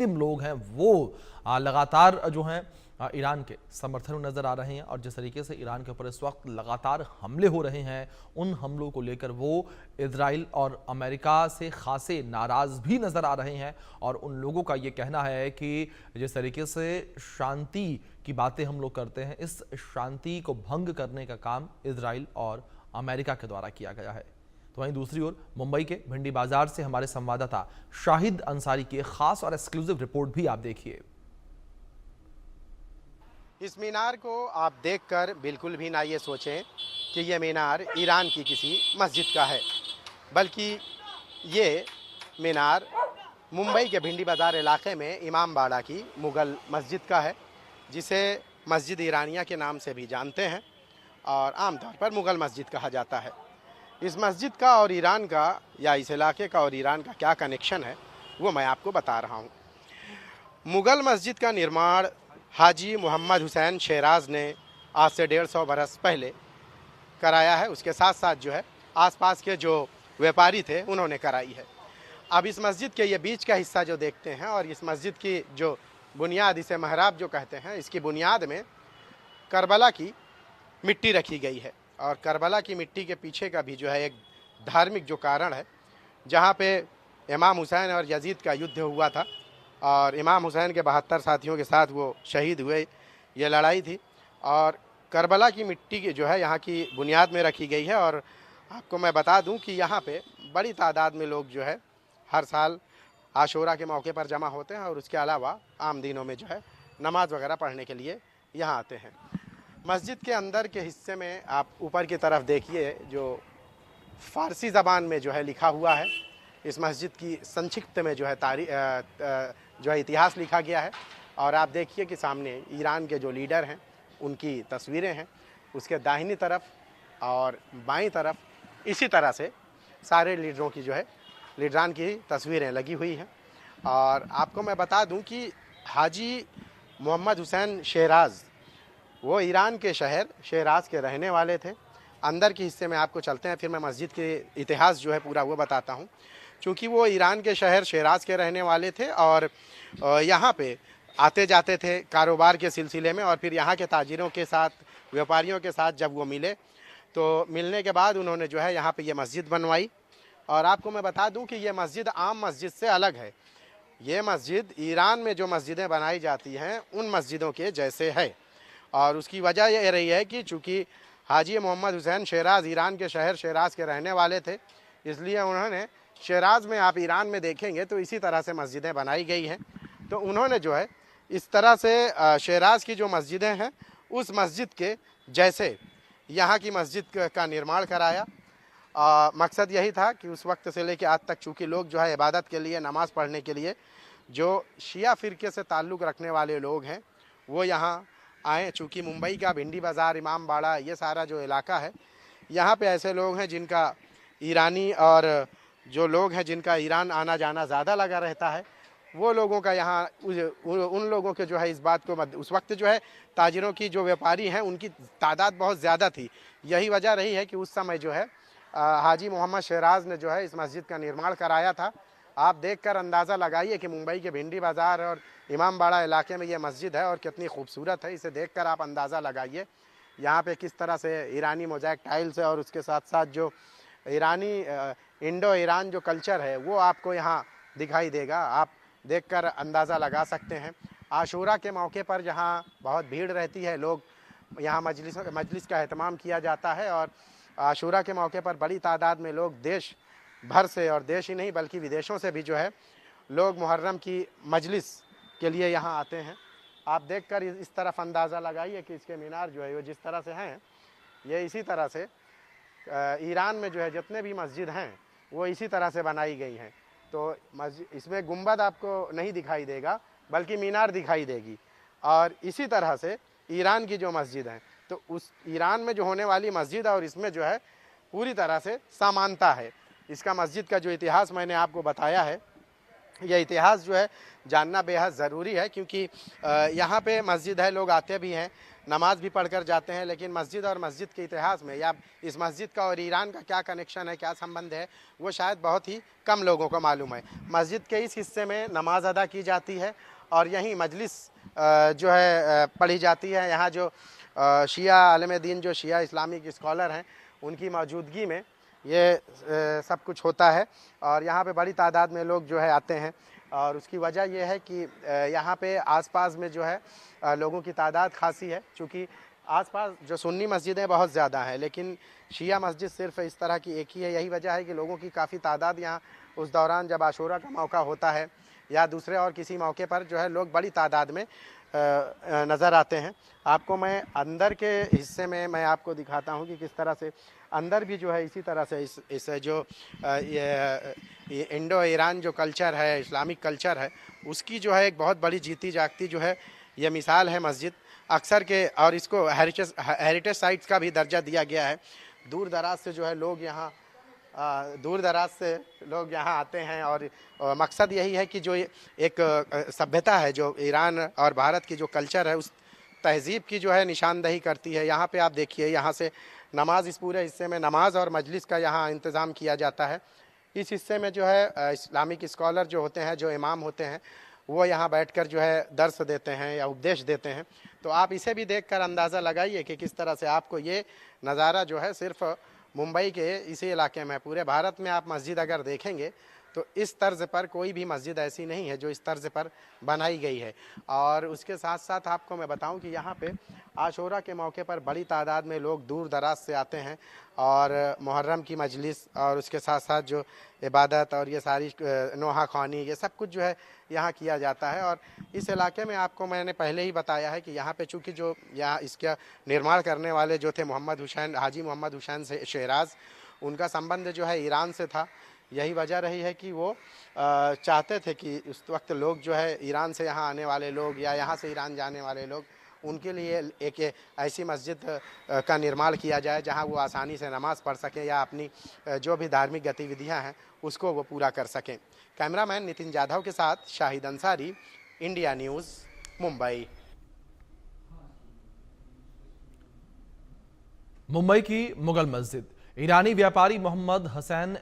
मुस्लिम लोग हैं वो लगातार जो हैं ईरान के समर्थन में नजर आ रहे हैं। और जिस तरीके से ईरान के ऊपर इस वक्त लगातार हमले हो रहे हैं, उन हमलों को लेकर वो इजराइल और अमेरिका से खासे नाराज भी नजर आ रहे हैं। और उन लोगों का ये कहना है कि जिस तरीके से शांति की बातें हम लोग करते हैं, इस शांति को भंग करने का काम इजराइल और अमेरिका के द्वारा किया गया है। तो वहीं दूसरी ओर मुंबई के भिंडी बाजार से हमारे संवाददाता शाहिद अंसारी की एक खास और एक्सक्लूसिव रिपोर्ट भी आप देखिए। इस मीनार को आप देखकर बिल्कुल भी ना ये सोचें कि ये मीनार ईरान की किसी मस्जिद का है, बल्कि ये मीनार मुंबई के भिंडी बाजार इलाके में इमाम बाड़ा की मुग़ल मस्जिद का है, जिसे मस्जिद ईरानिया के नाम से भी जानते हैं और आमतौर पर मुग़ल मस्जिद कहा जाता है। इस मस्जिद का और ईरान का या इस इलाके का और ईरान का क्या कनेक्शन है वो मैं आपको बता रहा हूँ। मुग़ल मस्जिद का निर्माण हाजी मोहम्मद हुसैन शेराज ने आज से 150 बरस पहले कराया है। उसके साथ साथ जो है आसपास के जो व्यापारी थे उन्होंने कराई है। अब इस मस्जिद के ये बीच का हिस्सा जो देखते हैं और इस मस्जिद की जो बुनियाद, इसे महराब जो कहते हैं, इसकी बुनियाद में करबला की मिट्टी रखी गई है। और करबला की मिट्टी के पीछे का भी जो है एक धार्मिक जो कारण है, जहाँ पे इमाम हुसैन और यजीद का युद्ध हुआ था और इमाम हुसैन के 72 साथियों के साथ वो शहीद हुए, ये लड़ाई थी। और करबला की मिट्टी की जो है यहाँ की बुनियाद में रखी गई है। और आपको मैं बता दूं कि यहाँ पे बड़ी तादाद में लोग जो है हर साल आशूरा के मौके पर जमा होते हैं और उसके अलावा आम दिनों में जो है नमाज वगैरह पढ़ने के लिए यहाँ आते हैं। मस्जिद के अंदर के हिस्से में आप ऊपर की तरफ देखिए, जो फ़ारसी ज़बान में जो है लिखा हुआ है, इस मस्जिद की संक्षिप्त में जो है जो है इतिहास लिखा गया है। और आप देखिए कि सामने ईरान के जो लीडर हैं उनकी तस्वीरें हैं, उसके दाहिनी तरफ और बाईं तरफ इसी तरह से सारे लीडरों की जो है लीडरान की तस्वीरें लगी हुई हैं। और आपको मैं बता दूं कि हाजी मोहम्मद हुसैन शेराज वो ईरान के शहर शेराज के रहने वाले थे। अंदर के हिस्से में आपको चलते हैं, फिर मैं मस्जिद के इतिहास जो है पूरा वो बताता हूँ। चूँकि वो ईरान के शहर शेराज के रहने वाले थे और यहाँ पे आते जाते थे कारोबार के सिलसिले में। और फिर यहाँ के ताजिरों के साथ, व्यापारियों के साथ जब वो मिले, तो मिलने के बाद उन्होंने जो है यहाँ पे ये मस्जिद बनवाई। और आपको मैं बता दूं कि ये मस्जिद आम मस्जिद से अलग है। ये मस्जिद ईरान में जो मस्जिदें बनाई जाती हैं उन मस्जिदों के जैसे है। और उसकी वजह यह रही है कि चूँकि हाजी मोहम्मद हुसैन शेराज ईरान के शहर शेराज के रहने वाले थे, इसलिए उन्होंने शेराज में, आप ईरान में देखेंगे तो इसी तरह से मस्जिदें बनाई गई हैं। तो उन्होंने जो है इस तरह से शेराज की जो मस्जिदें हैं उस मस्जिद के जैसे यहाँ की मस्जिद का निर्माण कराया। मकसद यही था कि उस वक्त से लेकर आज तक चूँकि लोग जो है इबादत के लिए, नमाज़ पढ़ने के लिए, जो शिया फ़िरके से ताल्लुक़ रखने वाले लोग हैं वो यहाँ आए। चूँकि मुंबई का भिंडी बाज़ार, इमाम बाड़ा, ये सारा जो इलाका है, यहाँ पे ऐसे लोग हैं जिनका ईरानी और जो लोग हैं जिनका ईरान आना जाना ज़्यादा लगा रहता है, वो लोगों का यहाँ उन लोगों के जो है इस बात को उस वक्त जो है ताजिरों की जो व्यापारी हैं उनकी तादाद बहुत ज़्यादा थी। यही वजह रही है कि उस समय जो है हाजी मोहम्मद शेराज ने जो है इस मस्जिद का निर्माण कराया था। आप देखकर अंदाज़ा लगाइए कि मुंबई के भिंडी बाज़ार और इमाम बाड़ा इलाके में ये मस्जिद है और कितनी खूबसूरत है। इसे देखकर आप अंदाज़ा लगाइए यहाँ पे किस तरह से ईरानी मोज़ैक टाइल्स है और उसके साथ साथ जो ईरानी इंडो ईरान जो कल्चर है वो आपको यहाँ दिखाई देगा। आप देखकर अंदाज़ा लगा सकते हैं। आशूरा के मौके पर जहाँ बहुत भीड़ रहती है, लोग यहाँ मजलिस का एहतमाम किया जाता है। और आशूरा के मौके पर बड़ी तादाद में लोग देश भर से, और देश ही नहीं बल्कि विदेशों से भी जो है लोग मुहर्रम की मजलिस के लिए यहाँ आते हैं। आप देखकर इस तरफ अंदाज़ा लगाइए कि इसके मीनार जो है वो जिस तरह से हैं, ये इसी तरह से ईरान में जो है जितने भी मस्जिद हैं वो इसी तरह से बनाई गई हैं। तो इसमें गुंबद आपको नहीं दिखाई देगा बल्कि मीनार दिखाई देगी। और इसी तरह से ईरान की जो मस्जिद हैं, तो उस ईरान में जो होने वाली मस्जिद और इसमें जो है पूरी तरह से समानता है। इसका मस्जिद का जो इतिहास मैंने आपको बताया है, यह इतिहास जो है जानना बेहद ज़रूरी है, क्योंकि यहाँ पे मस्जिद है, लोग आते भी हैं, नमाज भी पढ़कर जाते हैं, लेकिन मस्जिद और मस्जिद के इतिहास में या इस मस्जिद का और ईरान का क्या कनेक्शन है, क्या संबंध है, वो शायद बहुत ही कम लोगों को मालूम है। मस्जिद के इस हिस्से में नमाज अदा की जाती है और यहीं मजलिस जो है पढ़ी जाती है। यहाँ जो शिया आलिम दीन, जो शिया इस्लामिक स्कॉलर हैं, उनकी मौजूदगी में ये सब कुछ होता है और यहाँ पे बड़ी तादाद में लोग जो है आते हैं। और उसकी वजह यह है कि यहाँ पे आसपास में जो है लोगों की तादाद खासी है, क्योंकि आसपास जो सुन्नी मस्जिदें बहुत ज़्यादा हैं, लेकिन शिया मस्जिद सिर्फ इस तरह की एक ही है। यही वजह है कि लोगों की काफ़ी तादाद यहाँ उस दौरान जब आशूरा का मौका होता है या दूसरे और किसी मौके पर जो है लोग बड़ी तादाद में नज़र आते हैं। आपको मैं अंदर के हिस्से में मैं आपको दिखाता हूँ कि किस तरह से अंदर भी जो है इसी तरह से इस जो ये इंडो ईरान जो कल्चर है, इस्लामिक कल्चर है, उसकी जो है एक बहुत बड़ी जीती जागती जो है ये मिसाल है मस्जिद अक्सर के। और इसको हेरिटेज साइट्स का भी दर्जा दिया गया है। दूर दराज से जो है लोग यहाँ आते हैं और मकसद यही है कि जो एक सभ्यता है, जो ईरान और भारत की जो कल्चर है, उस तहज़ीब की जो है निशानदही करती है। यहाँ पे आप देखिए, यहाँ से नमाज, इस पूरे हिस्से में नमाज और मजलिस का यहाँ इंतज़ाम किया जाता है। इस हिस्से में जो है इस्लामिक स्कॉलर जो होते हैं, जो इमाम होते हैं, वो यहाँ बैठकर जो है दर्स देते हैं या उपदेश देते हैं। तो आप इसे भी देखकर अंदाज़ा लगाइए कि किस तरह से आपको ये नज़ारा जो है सिर्फ मुंबई के इसी इलाके में, पूरे भारत में आप मस्जिद अगर देखेंगे तो इस तर्ज पर कोई भी मस्जिद ऐसी नहीं है जो इस तर्ज पर बनाई गई है। और उसके साथ साथ आपको मैं बताऊं कि यहाँ पे आशूरा के मौके पर बड़ी तादाद में लोग दूर दराज से आते हैं और मुहर्रम की मजलिस और उसके साथ साथ जो इबादत और ये सारी नोहा ख़्वानी, ये सब कुछ जो है यहाँ किया जाता है। और इस इलाके में आपको मैंने पहले ही बताया है कि यहाँ पे चूँकि जो यहाँ इसका निर्माण करने वाले जो थे हाजी मोहम्मद हुसैन शहराज, उनका संबंध जो है ईरान से था। यही वजह रही है कि वो चाहते थे कि उस वक्त लोग जो है ईरान से यहाँ आने वाले लोग या यहाँ से ईरान जाने वाले लोग, उनके लिए एक ऐसी मस्जिद का निर्माण किया जाए जहाँ वो आसानी से नमाज़ पढ़ सकें या अपनी जो भी धार्मिक गतिविधियाँ हैं उसको वो पूरा कर सकें। कैमरामैन नितिन जाधव के साथ शाहिद अंसारी, इंडिया न्यूज़, मुंबई। मुंबई की मुगल मस्जिद ईरानी व्यापारी मोहम्मद हुसैन